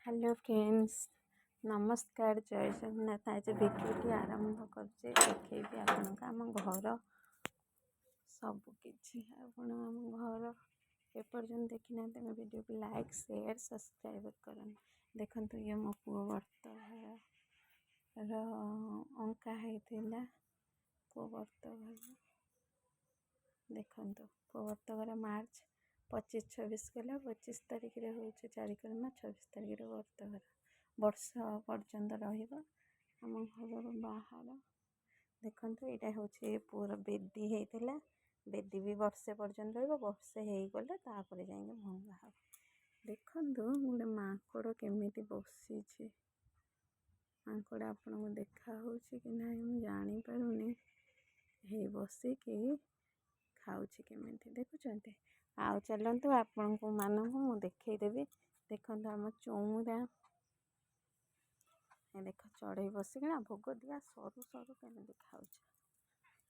Hello friends, नमस्कार। जय जगन्नाथ। आज भिडियोटी आरंभ करछे देखैबी आपनका आम घर सबकि आपण आम घर एपर्यंत देखी ना तेज भिडियो को लाइक शेयर सब्सक्राइब करन। देखंतु ये मो पुओ व्रत घर अंका होता पुओ व्रत घर देखंतु पुओ व्रत घर मार्च 25-26 गला 25 तारिख रे होचे 26 तारिख रे व्रत घर वर्ष पर्यंत रहिबा आम घर बाहर। देखंतु एटा होचे पूरा बेदी हेतिला बेदी भी वर्षे पर्यंत रहिबा वर्षे हेई गले तापर जाई भंगा हो। देखंतु गोटे माकड़ केमिति बसी छे माकड़ आपन को देखा होची कि नहीं हम जानी पारुनी। हे बसी कि खाऊची केमिति देखुचंते। आउ चलंतु आपन को मानू मु देखै देबी। देखंतु हम चौरा देख चढ़ई बसिकिना भोग दिया सरू सरू केमिति खाऊछ।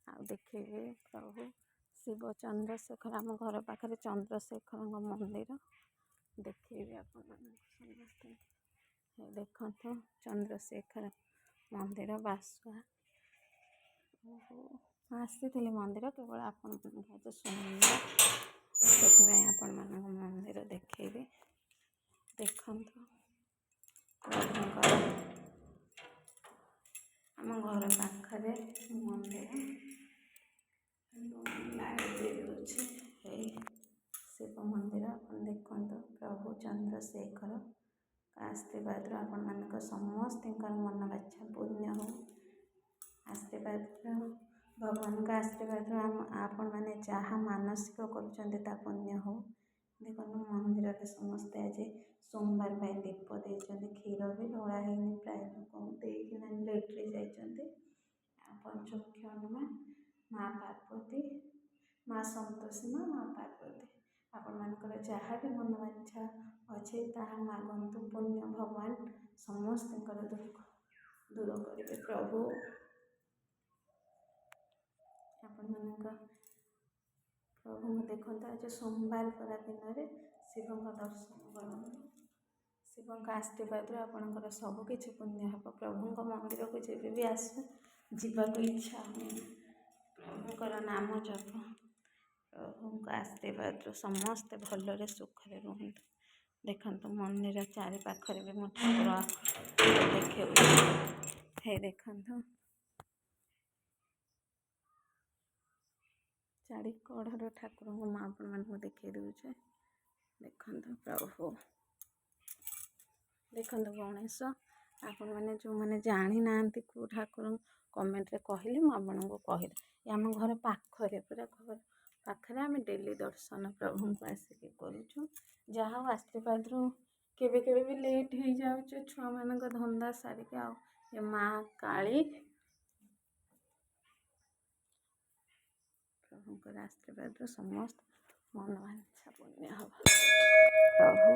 आउ देखिए प्रभु शिव चंद्रशेखर आम घर पाखे चंद्रशेखर मंदिर देखिए आप समस्ते। देखंतु चंद्रशेखर मंदिर बासुआ आसी मंदिर केवल आपण शुणी से आपण मान मंदिर देखी। देखंतु आम घर पाखरे मंदिर शिव मंदिर अपन देखंतु प्रभु चंद्रशेखर आशीर्वाद आपण मान समस्त मन बाछा पुण्य हो। आशीर्वाद भगवान का आशीर्वाद आपण मैंने जहाँ मानसिक कर पुण्य हो। देखो मंदिर के समस्ते आज सोमवार दीप देते क्षीर भी ढला है प्राय लोक देना लेट्रे जाइए। पंचमुखी हनुमान माँ पार्वती माँ संतोषी माँ पार्वती आपण मानकर जहाँ भी मन बाछा अच्छे ताहा मागंतु पुण्य भगवान समस्त दुख दूर करेंगे। प्रभु आपण मान प्रभु देखते आज सोमवार परा दिन में शिव दर्शन करूँ। शिव आशीर्वाद आपंकर सबकि पुण्य हे। प्रभु मंदिर को जब भी आस जावाक इच्छा हुए प्रभुकर नाम जप प्रभु आशीर्वाद समस्ते भलरे सुखरे रुहतु। देखंतु मंदिर चारि पाखरे भी मो ठाकुर देखे हे देखंतु चारि कढ़र ठाकुर माँ आपण मान देखे दूचे। देखंतु प्रभु देखंतु गणेश आपण मैंने जो मैंने जानी ना को ठाकुर कमेंट रे कहले मुझे को कहीदे आम घर पाखरे पूरा घर पाखरे आम डेली दर्शन प्रभु को आसिक करुचु। जहाँ आशीर्वाद केवे केवे भी लेट हो जाऊे छुआ मान धंदा सारिक आ माँ काली प्रभुकर आशीर्वाद समस्त मनोवांछा पुण्य हम प्रभु।